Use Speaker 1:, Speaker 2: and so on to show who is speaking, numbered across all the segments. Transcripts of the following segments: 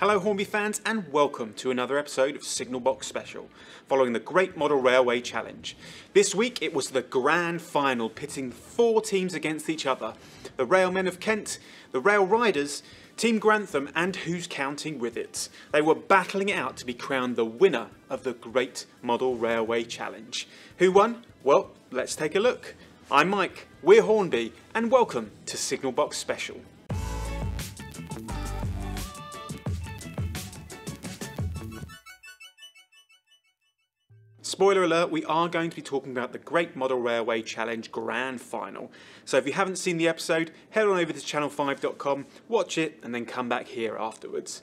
Speaker 1: Hello Hornby fans and welcome to another episode of Signal Box Special, following the Great Model Railway Challenge. This week it was the grand final pitting 4 teams against each other. The Railmen of Kent, the Rail Riders, Team Grantham and Who's Counting With It. They were battling it out to be crowned the winner of the Great Model Railway Challenge. Who won? Well, let's take a look. I'm Mike, we're Hornby and welcome to Signal Box Special. Spoiler alert, we are going to be talking about the Great Model Railway Challenge Grand Final. So if you haven't seen the episode, head on over to channel5.com, watch it and then come back here afterwards.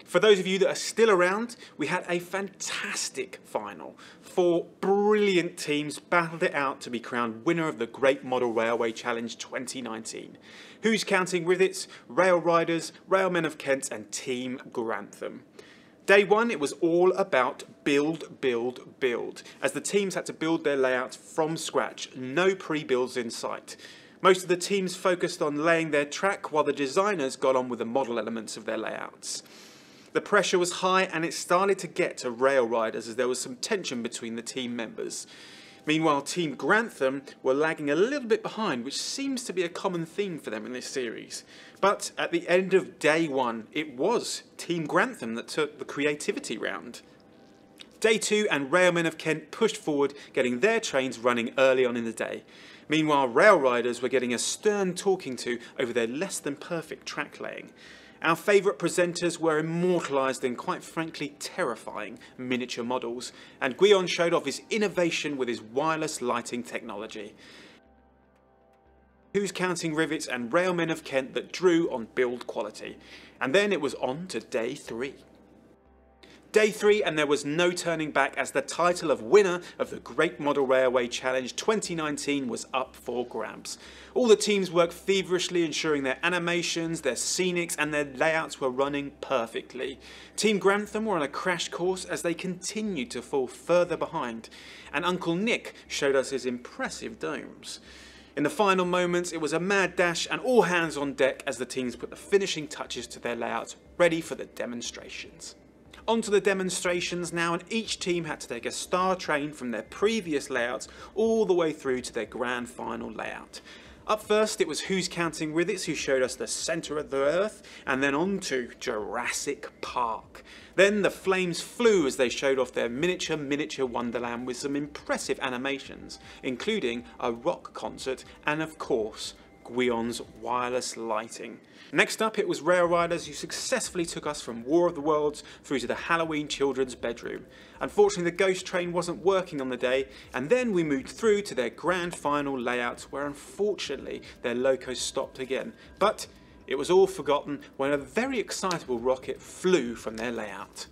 Speaker 1: For those of you that are still around, we had a fantastic final. 4 brilliant teams battled it out to be crowned winner of the Great Model Railway Challenge 2019. Who's Counting With It? Rail Riders, Railmen of Kent and Team Grantham. Day 1, it was all about build, build, build, as the teams had to build their layouts from scratch, no pre-builds in sight. Most of the teams focused on laying their track while the designers got on with the model elements of their layouts. The pressure was high and it started to get to Rail Riders as there was some tension between the team members. Meanwhile, Team Grantham were lagging a little bit behind, which seems to be a common theme for them in this series. But at the end of day 1, it was Team Grantham that took the creativity round. Day 2 and Railmen of Kent pushed forward, getting their trains running early on in the day. Meanwhile, Rail Riders were getting a stern talking to over their less than perfect track laying. Our favourite presenters were immortalised in quite frankly terrifying miniature models, and Guion showed off his innovation with his wireless lighting technology. Who's Counting Rivets and Railmen of Kent that drew on build quality. And then it was on to day 3. Day 3 and there was no turning back as the title of winner of the Great Model Railway Challenge 2019 was up for grabs. All the teams worked feverishly ensuring their animations, their scenics and their layouts were running perfectly. Team Grantham were on a crash course as they continued to fall further behind, and Uncle Nick showed us his impressive domes. In the final moments it was a mad dash and all hands on deck as the teams put the finishing touches to their layouts ready for the demonstrations. On to the demonstrations now, and each team had to take a star train from their previous layouts all the way through to their grand final layout. Up first it was Who's Counting With It who showed us the centre of the earth, and then on to Jurassic Park. Then the flames flew as they showed off their miniature wonderland with some impressive animations, including a rock concert and of course Guion's wireless lighting. Next up it was Rail Riders who successfully took us from War of the Worlds through to the Halloween children's bedroom. Unfortunately the ghost train wasn't working on the day, and then we moved through to their grand final layouts where unfortunately their locos stopped again. But it was all forgotten when a very excitable rocket flew from their layout.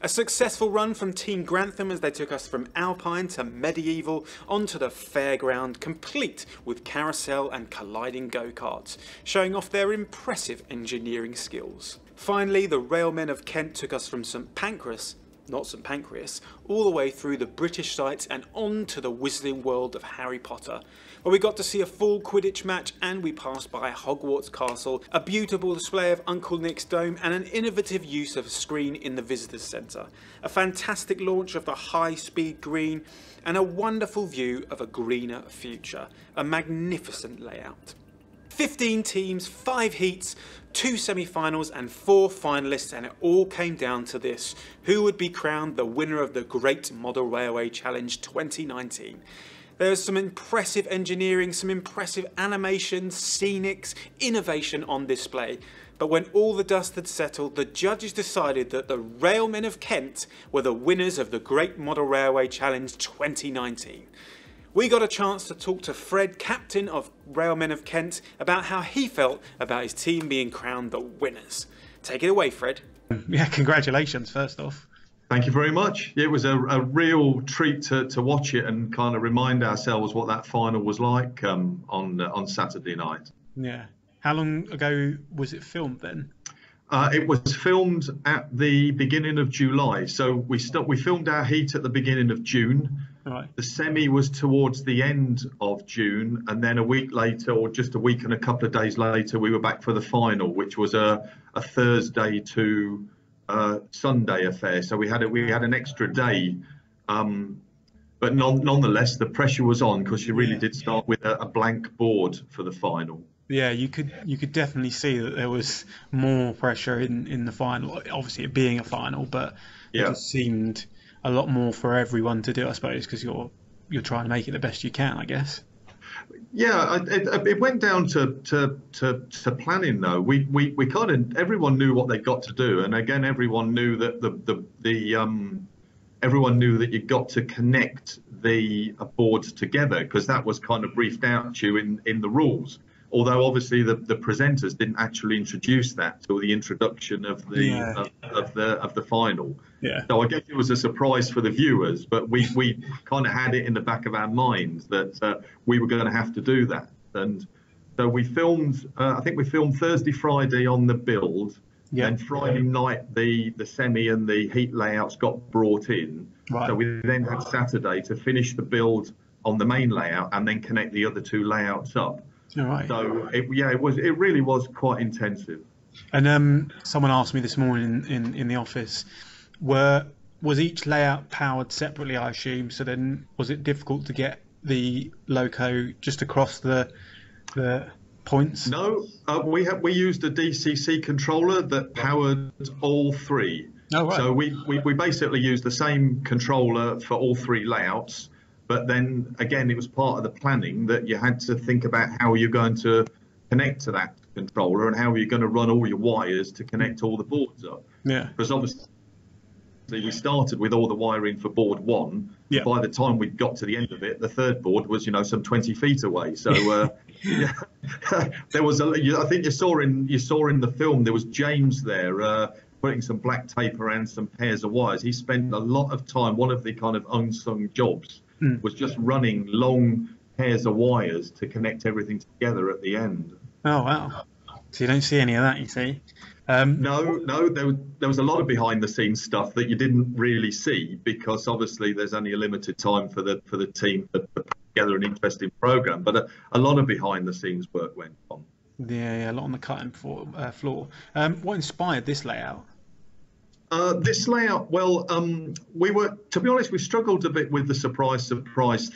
Speaker 1: A successful run from Team Grantham as they took us from Alpine to Medieval onto the fairground, complete with carousel and colliding go-karts, showing off their impressive engineering skills. Finally, the Railmen of Kent took us from St Pancras, not St Pancras, all the way through the British sites and on to the wizarding world of Harry Potter, where we got to see a full Quidditch match and we passed by Hogwarts Castle, a beautiful display of Uncle Nick's dome and an innovative use of a screen in the visitors centre, a fantastic launch of the high-speed green and a wonderful view of a greener future, a magnificent layout. 15 teams, 5 heats, 2 semi-finals and 4 finalists, and it all came down to this: who would be crowned the winner of the Great Model Railway Challenge 2019. There's some impressive engineering, some impressive animations, scenics, innovation on display. But when all the dust had settled, the judges decided that the Railmen of Kent were the winners of the Great Model Railway Challenge 2019. We got a chance to talk to Fred, captain of Railmen of Kent, about how he felt about his team being crowned the winners. Take it away, Fred.
Speaker 2: Yeah, congratulations first off.
Speaker 3: Thank you very much. It was a real treat to watch it and kind of remind ourselves what that final was like on Saturday night.
Speaker 2: Yeah. How long ago was it filmed then?
Speaker 3: It was filmed at the beginning of July. So we filmed our heat at the beginning of June.
Speaker 2: Right.
Speaker 3: The semi was towards the end of June, and then a week later, or just a week and a couple of days later, we were back for the final, which was a Thursday to Sunday affair, so we had an extra day. But nonetheless, the pressure was on because you really did start with a blank board for the final.
Speaker 2: Yeah, you could definitely see that there was more pressure in the final. Obviously, it being a final, but it just seemed a lot more for everyone to do, I suppose, because you're trying to make it the best you can, I guess.
Speaker 3: Yeah, it went down to planning though. We kind of everyone knew what they got to do, and again, everyone knew that everyone knew that you got to connect the boards together because that was kind of briefed out to you in the rules. Although obviously the presenters didn't actually introduce that till the introduction of the final.
Speaker 2: Yeah.
Speaker 3: So I guess it was a surprise for the viewers, but we kind of had it in the back of our minds that we were going to have to do that. And so we filmed. I think we filmed Thursday, Friday on the build.
Speaker 2: Yeah.
Speaker 3: Then Friday night the semi and the heat layouts got brought in.
Speaker 2: Right.
Speaker 3: So we then had Saturday to finish the build on the main layout and then connect the other two layouts up.
Speaker 2: All right.
Speaker 3: So it really was quite intensive.
Speaker 2: And someone asked me this morning in the office, was each layout powered separately, I assume? So then was it difficult to get the loco just across the points?
Speaker 3: No, we used a DCC controller that powered all three.
Speaker 2: Oh, right.
Speaker 3: So we basically used the same controller for all three layouts. But then again, it was part of the planning that you had to think about how you're going to connect to that controller and how you're going to run all your wires to connect all the boards up.
Speaker 2: Yeah.
Speaker 3: Because obviously we started with all the wiring for board one.
Speaker 2: Yeah.
Speaker 3: By the time we got to the end of it, the third board was, some 20 feet away. So there was I think you saw in the film there was James there putting some black tape around some pairs of wires. He spent a lot of time. One of the kind of unsung jobs was just running long pairs of wires to connect everything together at the end.
Speaker 2: Oh, wow. So you don't see any of that, you see?
Speaker 3: No, there was a lot of behind the scenes stuff that you didn't really see because obviously there's only a limited time for the team to put together an interesting program, but a lot of behind the scenes work went on.
Speaker 2: Yeah, a lot on the cutting floor. What inspired this layout?
Speaker 3: This layout, well, to be honest, we struggled a bit with the surprise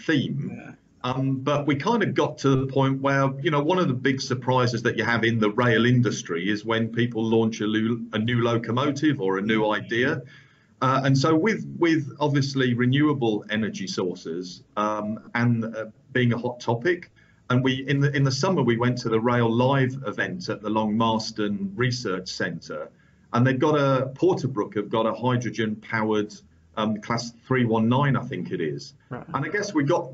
Speaker 3: theme.
Speaker 2: Yeah.
Speaker 3: But we kind of got to the point where, one of the big surprises that you have in the rail industry is when people launch a new locomotive or a new idea. And so with obviously renewable energy sources and being a hot topic, and in the summer we went to the Rail Live event at the Long Marston Research Centre, and Porterbrook have got a hydrogen-powered class 319, I think it is.
Speaker 2: Right.
Speaker 3: And I guess we took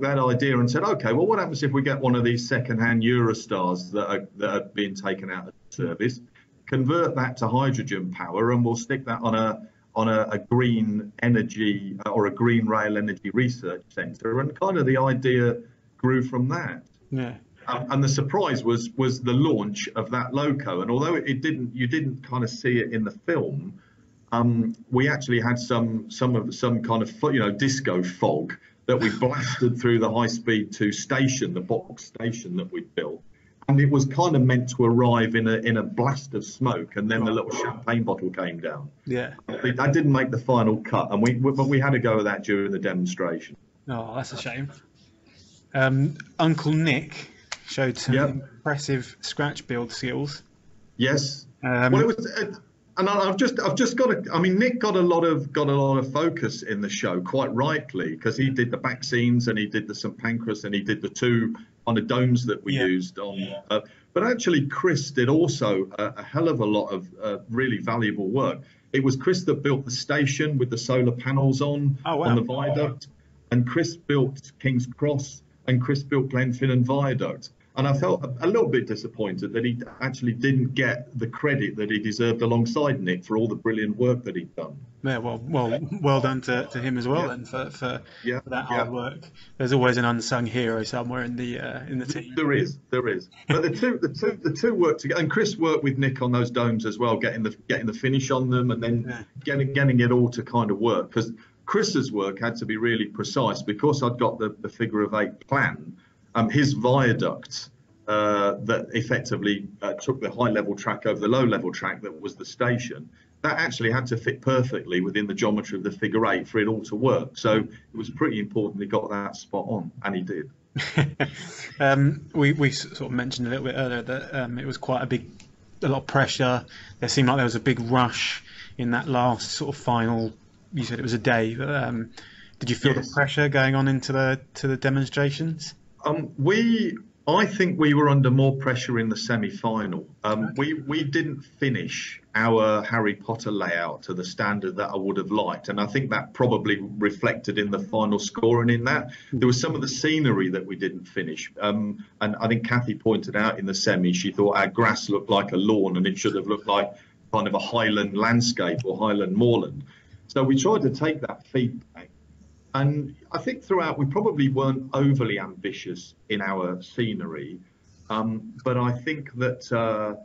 Speaker 3: that idea and said, okay, well, what happens if we get one of these second-hand Eurostars that are being taken out of service, convert that to hydrogen power, and we'll stick that on a green energy or a green rail energy research centre, and kind of the idea grew from that.
Speaker 2: Yeah.
Speaker 3: And the surprise was the launch of that loco, and although you didn't kind of see it in the film. We actually had some kind of disco fog that we blasted through the high-speed 2 station, the box station that we built, and it was kind of meant to arrive in a blast of smoke, and then the little champagne bottle came down.
Speaker 2: Yeah,
Speaker 3: that didn't make the final cut, and we had to go with that during the demonstration.
Speaker 2: Oh, that's a shame. Uncle Nick showed some impressive scratch build skills.
Speaker 3: Yes. Well, it was. And I've just got to. I mean, Nick got a lot of focus in the show, quite rightly, because he did the back scenes and he did the St Pancras and he did the 2 on the domes that we used on. But actually, Chris did also a hell of a lot of really valuable work. It was Chris that built the station with the solar panels on the viaduct, and Chris built King's Cross, and Chris built Glenfinnan Viaduct. And I felt a little bit disappointed that he actually didn't get the credit that he deserved alongside Nick for all the brilliant work that he'd done.
Speaker 2: Yeah, well done to him as well, then for that hard work. There's always an unsung hero somewhere in the team. There is.
Speaker 3: But the two work together, and Chris worked with Nick on those domes as well, getting the finish on them, and then getting it all to kind of work. Because Chris's work had to be really precise because I'd got the figure of 8 plan. His viaduct that effectively took the high level track over the low level track that was the station that actually had to fit perfectly within the geometry of the figure 8 for it all to work. So it was pretty important he got that spot on, and he did.
Speaker 2: We sort of mentioned a little bit earlier that it was quite a lot of pressure. There seemed like there was a big rush in that last sort of final. You said it was a day, but did you feel the pressure going on into the demonstrations?
Speaker 3: I think we were under more pressure in the semi-final. We didn't finish our Harry Potter layout to the standard that I would have liked, and I think that probably reflected in the final score. And in that, there was some of the scenery that we didn't finish. And I think Kathy pointed out in the semi, she thought our grass looked like a lawn, and it should have looked like kind of a highland landscape or highland moorland. So we tried to take that feedback. And I think throughout we probably weren't overly ambitious in our scenery, but I think that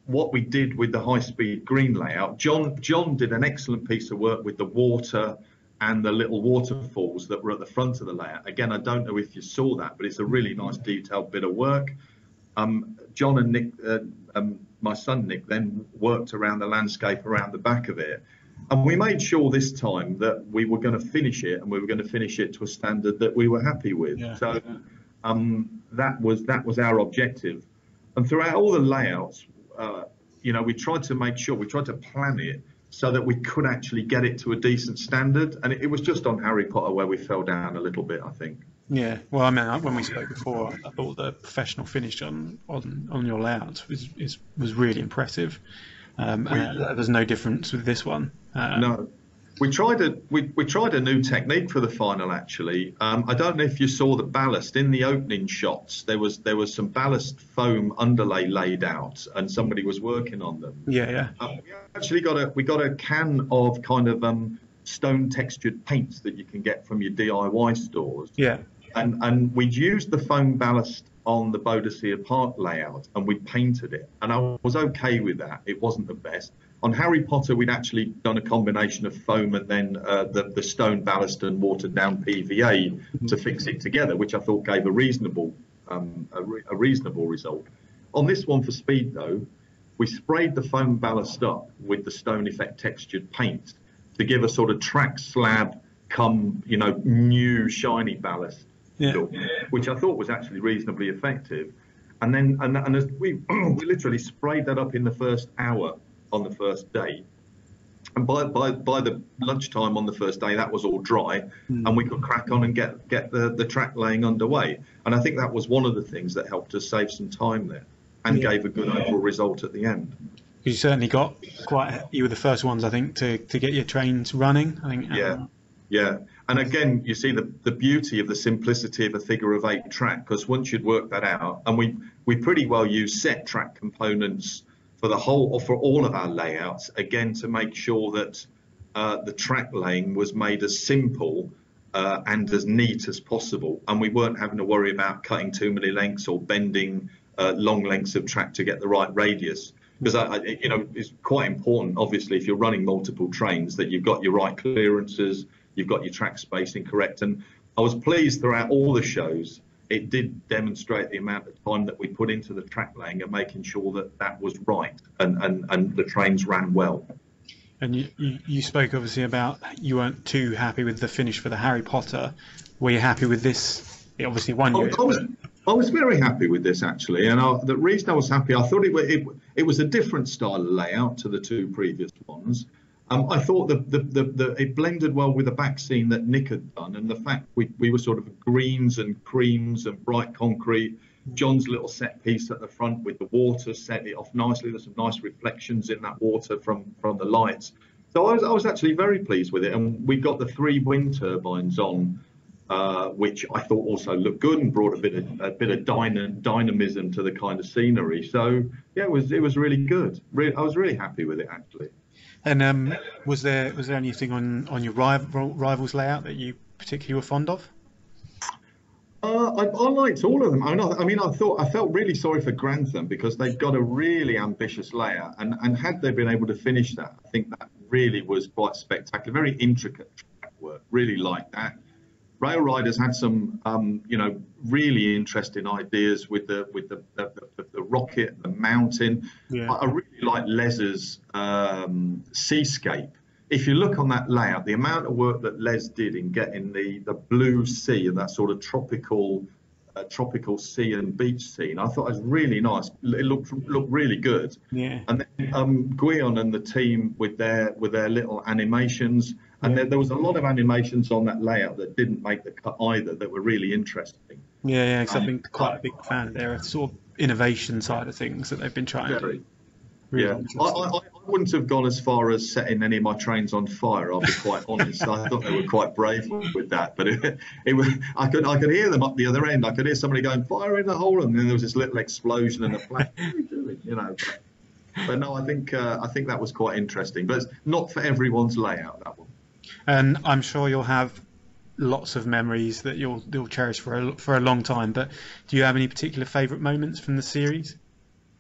Speaker 3: what we did with the high-speed green layout, John did an excellent piece of work with the water and the little waterfalls that were at the front of the layout. Again, I don't know if you saw that, but it's a really nice detailed bit of work. John and Nick, my son Nick, then worked around the landscape around the back of it. And we made sure this time that we were going to finish it, and we were going to finish it to a standard that we were happy with. Yeah. So that was our objective. And throughout all the layouts, we tried to plan it so that we could actually get it to a decent standard. And it was just on Harry Potter where we fell down a little bit, I think. Yeah,
Speaker 2: well, I mean, when we spoke before, I thought the professional finish on your layouts was really impressive. There's no difference with this one.
Speaker 3: No, we tried a new technique for the final. Actually, I don't know if you saw the ballast in the opening shots. There was some ballast foam underlay laid out, and somebody was working on them.
Speaker 2: Yeah.
Speaker 3: We actually got a can of kind of stone textured paints that you can get from your DIY stores.
Speaker 2: Yeah.
Speaker 3: And we'd used the foam ballast on the Boadicea Park layout, and we painted it, and I was okay with that. It wasn't the best. On Harry Potter, we'd actually done a combination of foam and then the stone ballast and watered down PVA to fix it together, which I thought gave a reasonable result. On this one for speed though, we sprayed the foam ballast up with the Stone Effect textured paint to give a sort of track slab new shiny ballast. Yeah. Which I thought was actually reasonably effective, and as we literally sprayed that up in the first hour on the first day, and by the lunchtime on the first day that was all dry, and we could crack on and get the track laying underway. And I think that was one of the things that helped us save some time there and gave a good overall result at the end.
Speaker 2: You certainly you were the first ones, I think, to get your trains running, I think.
Speaker 3: Yeah. And again, you see the beauty of the simplicity of a figure of 8 track, because once you'd worked that out, and we pretty well use set track components for all of our layouts, again, to make sure that the track laying was made as simple and as neat as possible. And we weren't having to worry about cutting too many lengths or bending long lengths of track to get the right radius. Because it's quite important, obviously, if you're running multiple trains, that you've got your right clearances, you've got your track spacing correct. And I was pleased throughout all the shows, it did demonstrate the amount of time that we put into the track laying and making sure that was right and the trains ran well.
Speaker 2: And you spoke obviously about you weren't too happy with the finish for the Harry Potter. Were you happy with this? It obviously won you.
Speaker 3: I was very happy with this actually, and the reason I was happy, I thought it was a different style of layout to the 2 previous ones. I thought it blended well with the back scene that Nick had done, and the fact we were sort of greens and creams and bright concrete. John's little set piece at the front with the water set it off nicely. There's some nice reflections in that water from the lights. So I was actually very pleased with it, and we got the 3 wind turbines on, which I thought also looked good and brought a bit of dynamism to the kind of scenery. So yeah, it was really good. I was really happy with it actually.
Speaker 2: And was there anything on your rivals layout that you particularly were fond of?
Speaker 3: I liked all of them. I felt really sorry for Grantham because they've got a really ambitious layout, and had they been able to finish that, I think that really was quite spectacular. Very intricate track work. Really liked that. Rail Riders had some, really interesting ideas with the rocket, the mountain.
Speaker 2: Yeah.
Speaker 3: I really like Les's seascape. If you look on that layout, the amount of work that Les did in getting the blue sea and that sort of tropical sea and beach scene, I thought it was really nice. It looked really good.
Speaker 2: Yeah.
Speaker 3: And then Guion and the team with their little animations, and there was a lot of animations on that layout that didn't make the cut either, that were really interesting.
Speaker 2: Yeah, because I've been quite a big fan of their sort of innovation side of things that they've been trying to do. Really
Speaker 3: I wouldn't have gone as far as setting any of my trains on fire. I'll be quite honest. I thought they were quite brave with that, but it was. I could hear them up the other end. I could hear somebody going fire in the hole, and then there was this little explosion and a flash. What are you doing? But no, I think that was quite interesting. But it's not for everyone's layout, that one.
Speaker 2: And I'm sure you'll have lots of memories that you'll cherish for a long time. But do you have any particular favourite moments from the series?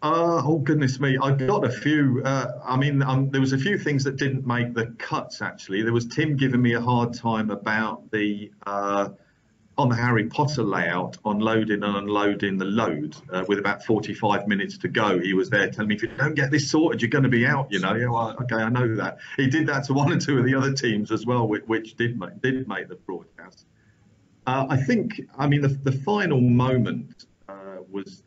Speaker 3: Oh goodness me! I got a few. There was a few things that didn't make the cuts. Actually, there was Tim giving me a hard time about the on the Harry Potter layout, on loading and unloading the load with about 45 minutes to go. He was there telling me, if you don't get this sorted, you're going to be out. Yeah, well, okay, I know that. He did that to one or two of the other teams as well, which did make the broadcast. I think, the final moment was,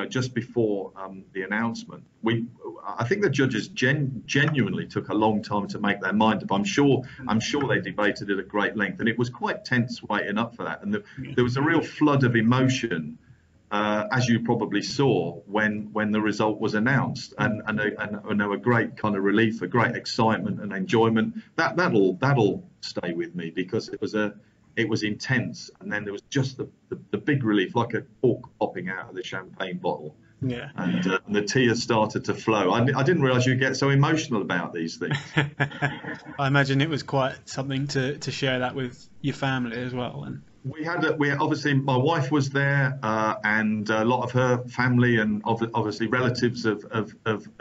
Speaker 3: just before the announcement. I think the judges genuinely took a long time to make their mind up. I'm sure they debated it at great length, and it was quite tense waiting up for that. And there was a real flood of emotion, as you probably saw when the result was announced, and there were great kind of relief, a great excitement and enjoyment. That'll stay with me, because it was intense, and then there was just the big relief, like a cork popping out of the champagne bottle.
Speaker 2: Yeah.
Speaker 3: And the tears started to flow. I didn't realise you'd get so emotional about these things.
Speaker 2: I imagine it was quite something to share that with your family as well. And
Speaker 3: we obviously, my wife was there, and a lot of her family, and obviously relatives of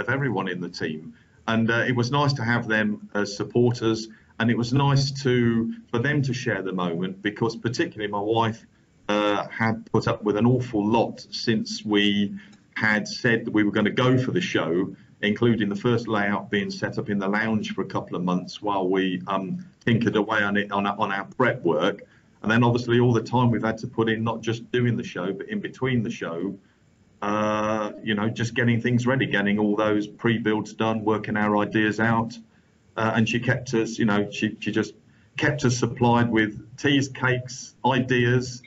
Speaker 3: everyone in the team. And it was nice to have them as supporters. And it was nice for them to share the moment, because particularly my wife had put up with an awful lot since we had said that we were going to go for the show, including the first layout being set up in the lounge for a couple of months while we tinkered away on it on our prep work. And then obviously all the time we've had to put in, not just doing the show, but in between the show, just getting things ready, getting all those pre-builds done, working our ideas out. And she kept us, she just kept us supplied with teas, cakes, ideas.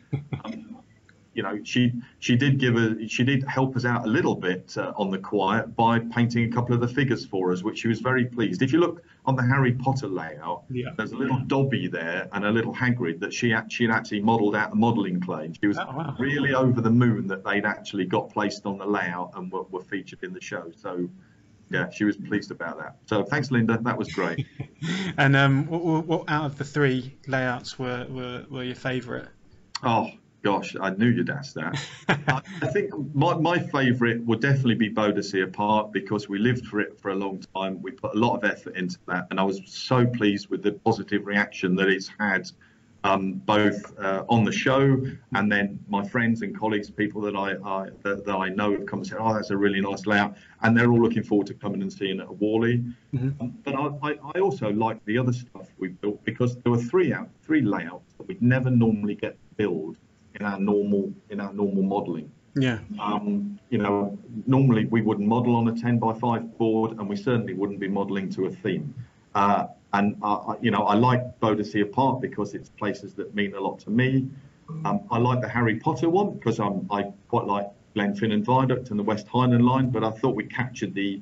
Speaker 3: She did help us out a little bit on the quiet by painting a couple of the figures for us, which she was very pleased. If you look on the Harry Potter layout, there's a little Dobby there and a little Hagrid that she had actually modelled out the modelling clay. She was really over the moon that they'd actually got placed on the layout and were featured in the show. So. Yeah, she was pleased about that. So thanks, Linda. That was great.
Speaker 2: And what out of the three layouts were your favourite?
Speaker 3: Oh gosh, I knew you'd ask that. I think my favourite would definitely be Bodensee Apart, because we lived for it for a long time. We put a lot of effort into that, and I was so pleased with the positive reaction that it's had. Both on the show, and then my friends and colleagues, people that I know have come and said, "Oh, that's a really nice layout," and they're all looking forward to coming and seeing it at Whalley. Mm-hmm. But I also like the other stuff we built, because there were three layouts that we'd never normally get to build in our normal modelling. Yeah. Normally we wouldn't model on a 10x5 board, and we certainly wouldn't be modelling to a theme. And I like Bodensee Apart because it's places that mean a lot to me. I like the Harry Potter one because I quite like Glenfinnan Viaduct and the West Highland line, but I thought we captured the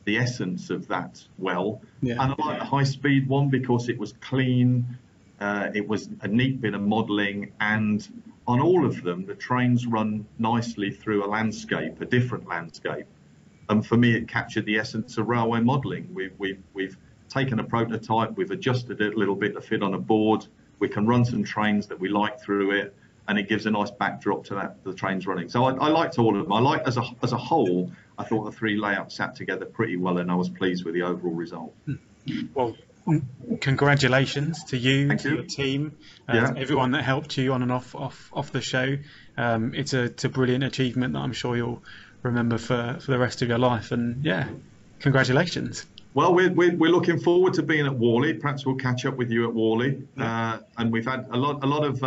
Speaker 3: essence of that well. Yeah. And I like the high speed one because it was clean. It was a neat bit of modelling, and on all of them, the trains run nicely through a landscape, a different landscape. And for me, it captured the essence of railway modelling. We've taken a prototype, we've adjusted it a little bit to fit on a board. We can run some trains that we like through it, and it gives a nice backdrop to the trains running. So I liked all of them. I liked as a whole, I thought the three layouts sat together pretty well, and I was pleased with the overall result.
Speaker 2: Well, congratulations to you,
Speaker 3: Thank
Speaker 2: to
Speaker 3: you.
Speaker 2: your team,
Speaker 3: Yeah.
Speaker 2: everyone that helped you on and off the show. It's a brilliant achievement that I'm sure you'll remember for the rest of your life. And yeah, congratulations.
Speaker 3: Well, we're looking forward to being at Worley. Perhaps we'll catch up with you at Worley. And we've had a lot of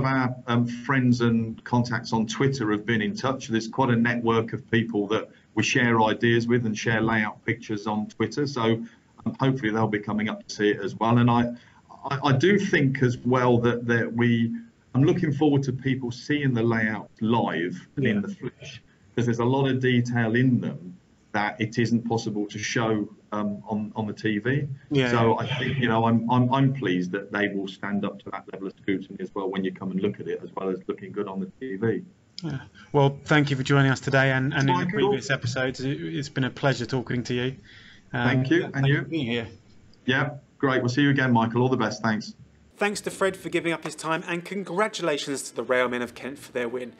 Speaker 3: our friends and contacts on Twitter have been in touch. There's quite a network of people that we share ideas with and share layout pictures on Twitter. So hopefully they'll be coming up to see it as well. And I do think as well that I'm looking forward to people seeing the layout live in the flesh, because there's a lot of detail in them that it isn't possible to show on the TV. So I think, you know, I'm pleased that they will stand up to that level of scrutiny as well when you come and look at it, as well as looking good on the TV.
Speaker 2: Yeah. Well, thank you for joining us today, and in the
Speaker 3: Michael.
Speaker 2: previous episodes. It's been a pleasure talking to you.
Speaker 3: Thank you, and you.
Speaker 2: For being here.
Speaker 3: Yeah, great. We'll see you again, Michael. All the best. Thanks.
Speaker 1: Thanks to Fred for giving up his time, and congratulations to the Railmen of Kent for their win.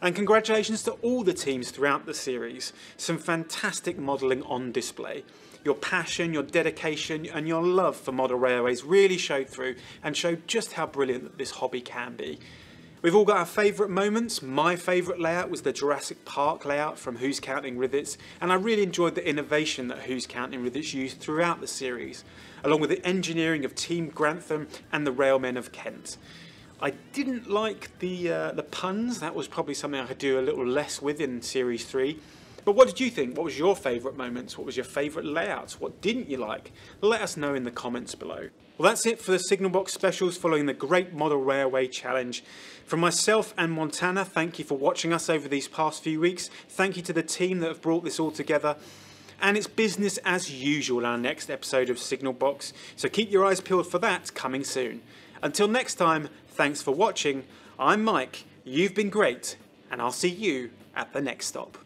Speaker 1: And congratulations to all the teams throughout the series. Some fantastic modelling on display. Your passion, your dedication and your love for model railways really showed through and showed just how brilliant this hobby can be. We've all got our favourite moments. My favourite layout was the Jurassic Park layout from Who's Counting Rivets, and I really enjoyed the innovation that Who's Counting Rivets used throughout the series, along with the engineering of Team Grantham and the Railmen of Kent. I didn't like the puns. That was probably something I could do a little less with in Series 3. But what did you think? What was your favourite moments? What was your favourite layouts? What didn't you like? Let us know in the comments below. Well, that's it for the Signal Box specials following the Great Model Railway Challenge. From myself and Montana, thank you for watching us over these past few weeks. Thank you to the team that have brought this all together. And it's business as usual in our next episode of Signal Box, so keep your eyes peeled for that coming soon. Until next time, thanks for watching. I'm Mike, you've been great, and I'll see you at the next stop.